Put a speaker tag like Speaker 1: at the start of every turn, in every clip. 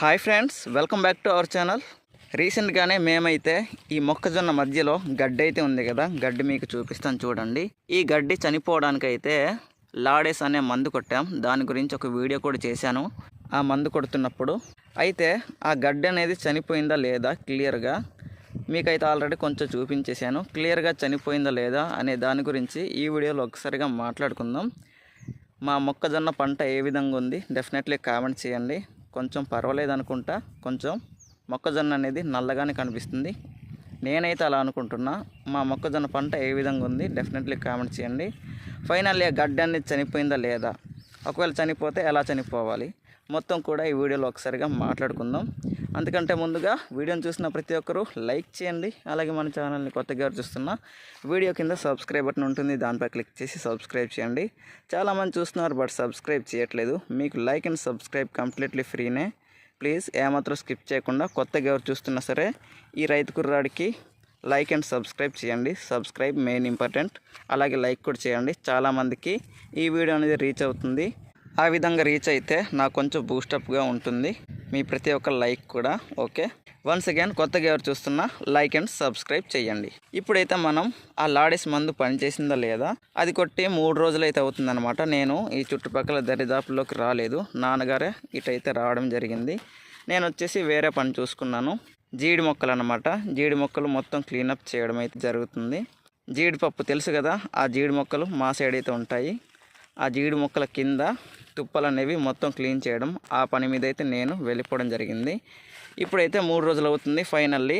Speaker 1: Hi friends, welcome back to our channel. రీసెంట్గానే మేమైతే ఈ మొక్కజొన్న మధ్యలో గడ్డి అయితే ఉంది కదా, గడ్డి మీకు చూపిస్తాను చూడండి. ఈ గడ్డి చనిపోవడానికైతే లాడేస్ అనే మందు కొట్టాం. దాని గురించి ఒక వీడియో కూడా చేశాను. ఆ మందు కొడుతున్నప్పుడు అయితే ఆ గడ్డి అనేది చనిపోయిందా లేదా క్లియర్గా మీకైతే ఆల్రెడీ కొంచెం చూపించేశాను. క్లియర్గా చనిపోయిందా లేదా అనే దాని గురించి ఈ వీడియోలో ఒకసారిగా మాట్లాడుకుందాం. మా మొక్కజొన్న పంట ఏ విధంగా ఉంది డెఫినెట్లీ కామెంట్ చేయండి. కొంచెం పర్వాలేదు అనుకుంటా, కొంచెం మొక్కజొన్న అనేది నల్లగానే కనిపిస్తుంది. నేనైతే అలా అనుకుంటున్నా. మా మొక్కజొన్న పంట ఏ విధంగా ఉంది డెఫినెట్లీ కామెంట్ చేయండి. ఫైనల్లీ గడ్డి అనేది చనిపోయిందా లేదా, ఒకవేళ చనిపోతే ఎలా చనిపోవాలి మొత్తం కూడా ఈ వీడియోలో ఒకసారిగా మాట్లాడుకుందాం. అందుకంటే ముందుగా వీడియోని చూసిన ప్రతి ఒక్కరూ లైక్ చేయండి. అలాగే మన ఛానల్ని కొత్తగా చూస్తున్న వీడియో కింద సబ్స్క్రైబ్ బటన్ ఉంటుంది, దానిపై క్లిక్ చేసి సబ్స్క్రైబ్ చేయండి. చాలామంది చూస్తున్నారు బట్ సబ్స్క్రైబ్ చేయట్లేదు. మీకు లైక్ అండ్ సబ్స్క్రైబ్ కంప్లీట్లీ ఫ్రీనే. ప్లీజ్ ఏమాత్రం స్కిప్ చేయకుండా కొత్తగా ఎవరు చూస్తున్నా సరే ఈ రైతు కుర్రాడికి లైక్ అండ్ సబ్స్క్రైబ్ చేయండి. Subscribe main important. అలాగే లైక్ కూడా చేయండి. చాలామందికి ఈ వీడియో అనేది రీచ్ అవుతుంది. ఆ విధంగా రీచ్ అయితే నాకు కొంచెం బూస్టప్గా ఉంటుంది మీ ప్రతి ఒక్క లైక్ కూడా. ఓకే, వన్స్ అగైన్ కొత్తగా ఎవరు చూస్తున్నా లైక్ అండ్ సబ్స్క్రైబ్ చేయండి. ఇప్పుడైతే మనం ఆ లాడేస్ మందు పనిచేసిందా లేదా అది కొట్టి 3 రోజులు అయితే అవుతుందన్నమాట. నేను ఈ చుట్టుపక్కల దరిదాపుల్లోకి రాలేదు. నాన్నగారే ఇటైతే రావడం జరిగింది. నేను వచ్చేసి వేరే పని చూసుకున్నాను. జీడి మొక్కలు అన్నమాట. జీడి మొక్కలు మొత్తం క్లీనప్ చేయడం అయితే జరుగుతుంది. జీడిపప్పు తెలుసు కదా, ఆ జీడి మొక్కలు మా సైడ్ అయితే ఉంటాయి. ఆ జీడి మొక్కల కింద తుప్పలు అనేవి మొత్తం క్లీన్ చేయడం, ఆ పని మీద అయితే నేను వెళ్ళిపోవడం జరిగింది. ఇప్పుడైతే 3 రోజులు అవుతుంది. ఫైనల్లీ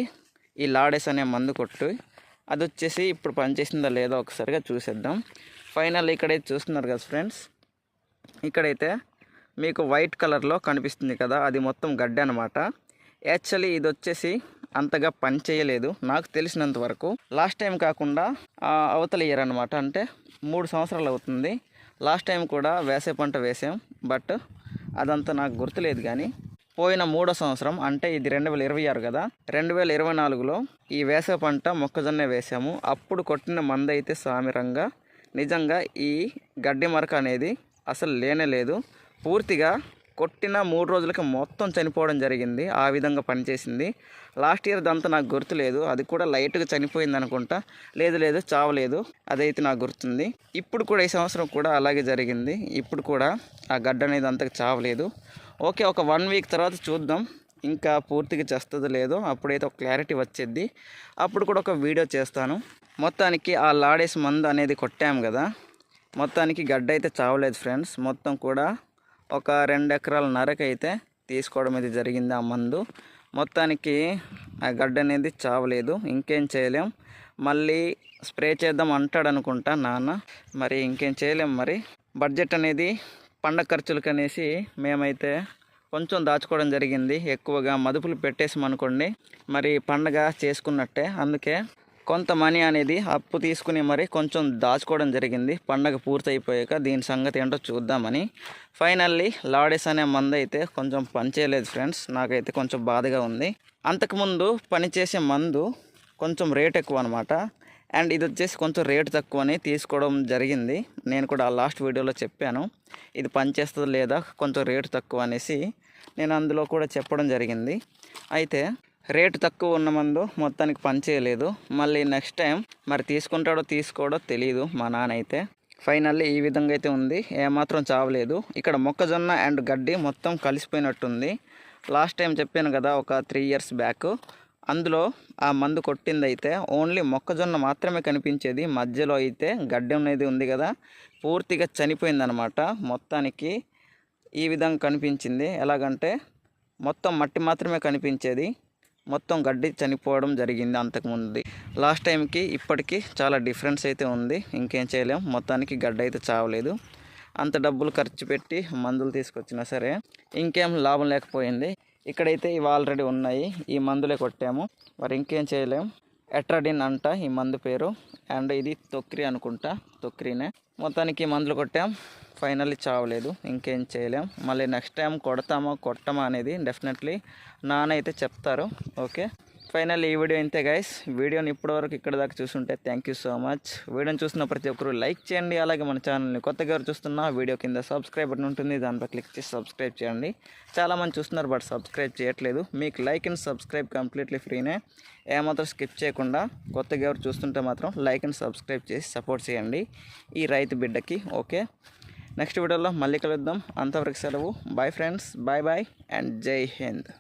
Speaker 1: ఈ లాడేస్ అనే మందు కొట్టు అది వచ్చేసి ఇప్పుడు పనిచేసిందా లేదా ఒకసారిగా చూసేద్దాం. ఫైనల్ ఇక్కడైతే చూస్తున్నారు కదా ఫ్రెండ్స్, ఇక్కడైతే మీకు వైట్ కలర్లో కనిపిస్తుంది కదా, అది మొత్తం గడ్డి అనమాట. యాక్చువల్లీ ఇది వచ్చేసి అంతగా పని చేయలేదు నాకు తెలిసినంత వరకు. లాస్ట్ టైం కాకుండా అవతల ఇయర్ అనమాట, అంటే 3 సంవత్సరాలు అవుతుంది. లాస్ట్ టైం కూడా వేసే పంట వేసాం, బట్ అదంతా నాకు గుర్తులేదు. కానీ పోయిన 3వ సంవత్సరం అంటే ఇది 2026 కదా, 2024లో ఈ వేసే పంట మొక్కజొన్నే వేసాము. అప్పుడు కొట్టిన మందు అయితే సామిరంగా నిజంగా ఈ గడ్డి మరక అనేది అసలు లేనే లేదు. పూర్తిగా కొట్టిన 3 రోజులకి మొత్తం చనిపోవడం జరిగింది. ఆ విధంగా పనిచేసింది. లాస్ట్ ఇయర్ దంతా నాకు గుర్తులేదు, అది కూడా లైట్గా చనిపోయింది అనుకుంటా. లేదు చావలేదు, అదైతే నాకు గుర్తుంది. ఇప్పుడు కూడా ఈ సంవత్సరం కూడా అలాగే జరిగింది. ఇప్పుడు కూడా ఆ గడ్డ అనేది అంతగా చావలేదు. ఓకే, ఒక 1 వీక్ తర్వాత చూద్దాం ఇంకా పూర్తిగా చేస్తుందో లేదో. అప్పుడైతే ఒక క్లారిటీ వచ్చేది. అప్పుడు కూడా ఒక వీడియో చేస్తాను. మొత్తానికి ఆ లాడేస్ మందు అనేది కొట్టాము కదా, మొత్తానికి గడ్డ అయితే చావలేదు ఫ్రెండ్స్. మొత్తం కూడా ఒక 2 ఎకరాల నరకైతే తీసుకోవడం అయితే జరిగింది ఆ మందు. మొత్తానికి ఆ గడ్డ అనేది చావలేదు. ఇంకేం చేయలేం, మళ్ళీ స్ప్రే చేద్దాం అంటాడు అనుకుంటా నాన్న. మరి ఇంకేం చేయలేం. మరి బడ్జెట్ అనేది పండగ ఖర్చులకు అనేసి మేమైతే కొంచెం దాచుకోవడం జరిగింది. ఎక్కువగా మదుపులు పెట్టేసామనుకోండి మరి పండగ చేసుకున్నట్టే. అందుకే కొంత మనీ అనేది అప్పు తీసుకుని మరి కొంచెం దాచుకోవడం జరిగింది. పండగ పూర్తయిపోయాక దీని సంగతి ఏంటో చూద్దామని. ఫైనల్లీ లాడేస్ అనే మందు అయితే కొంచెం పనిచేయలేదు ఫ్రెండ్స్. నాకైతే కొంచెం బాధగా ఉంది. అంతకుముందు పనిచేసే మందు కొంచెం రేట్ ఎక్కువ అనమాట, అండ్ ఇది వచ్చేసి కొంచెం రేటు తక్కువని తీసుకోవడం జరిగింది. నేను కూడా లాస్ట్ వీడియోలో చెప్పాను ఇది పనిచేస్తుందో లేదా, కొంచెం రేటు తక్కువ అనేసి నేను అందులో కూడా చెప్పడం జరిగింది. అయితే రేటు తక్కువ ఉన్న మందు మొత్తానికి పని చేయలేదు. మళ్ళీ నెక్స్ట్ టైం మరి తీసుకుంటాడో తీసుకోడో తెలియదు మా నాన్న అయితే. ఫైనల్లీ ఈ విధంగా అయితే ఉంది, ఏమాత్రం చావలేదు. ఇక్కడ మొక్కజొన్న అండ్ గడ్డి మొత్తం కలిసిపోయినట్టుంది. లాస్ట్ టైం చెప్పాను కదా ఒక 3 ఇయర్స్ బ్యాక్, అందులో ఆ మందు కొట్టింది అయితే ఓన్లీ మొక్కజొన్న మాత్రమే కనిపించేది. మధ్యలో అయితే గడ్డి అనేది ఉంది కదా, పూర్తిగా చనిపోయిందనమాట. మొత్తానికి ఈ విధంగా కనిపించింది. ఎలాగంటే మొత్తం మట్టి మాత్రమే కనిపించేది, మొత్తం గడ్డి చనిపోవడం జరిగింది అంతకుముందు. లాస్ట్ టైంకి ఇప్పటికీ చాలా డిఫరెన్స్ అయితే ఉంది. ఇంకేం చేయలేం, మొత్తానికి గడ్డ అయితే చావలేదు. అంత డబ్బులు ఖర్చు పెట్టి మందులు తీసుకొచ్చినా సరే ఇంకేం లాభం లేకపోయింది. ఇక్కడైతే ఇవి ఆల్రెడీ ఉన్నాయి, ఈ మందులే కొట్టాము. మరి ఇంకేం చేయలేం. ఎట్రాడిన్ అంట ఈ మందు పేరు, అండ్ ఇది తొక్రి అనుకుంటా, తొక్రీనే. మొత్తానికి మందులు కొట్టాం, ఫైనల్లీ చావలేదు. ఇంకేం చేయలేం. మళ్ళీ నెక్స్ట్ టైం కొడతామా కొట్టమా అనేది డెఫినెట్లీ నాన్న అయితే చెప్తారు. ఓకే, ఫైనల్ ఈ వీడియో ఇంతే గైస్. వీడియోని ఇప్పటివరకు ఇక్కడ దాకా చూస్తుంటే థ్యాంక్ యూ సో మచ్. వీడియోని చూసిన ప్రతి ఒక్కరు లైక్ చేయండి. అలాగే మన ఛానల్ని కొత్తగా చూస్తున్నా వీడియో కింద సబ్స్క్రైబ్ బటన్ ఉంటుంది, దానిపై క్లిక్ చేసి సబ్స్క్రైబ్ చేయండి. చాలామంది చూస్తున్నారు బట్ సబ్స్క్రైబ్ చేయట్లేదు. మీకు లైక్ అండ్ సబ్స్క్రైబ్ కంప్లీట్లీ ఫ్రీనే, ఏమాత్రం స్కిప్ చేయకుండా. కొత్తగా ఎవరు చూస్తుంటే మాత్రం లైక్ అండ్ సబ్స్క్రైబ్ చేసి సపోర్ట్ చేయండి ఈ రైతు బిడ్డకి. ఓకే, నెక్స్ట్ వీడియోలో మళ్ళీ కలుద్దాం. అంతవరకు సెలవు. Bye friends, bye bye and జై హింద్.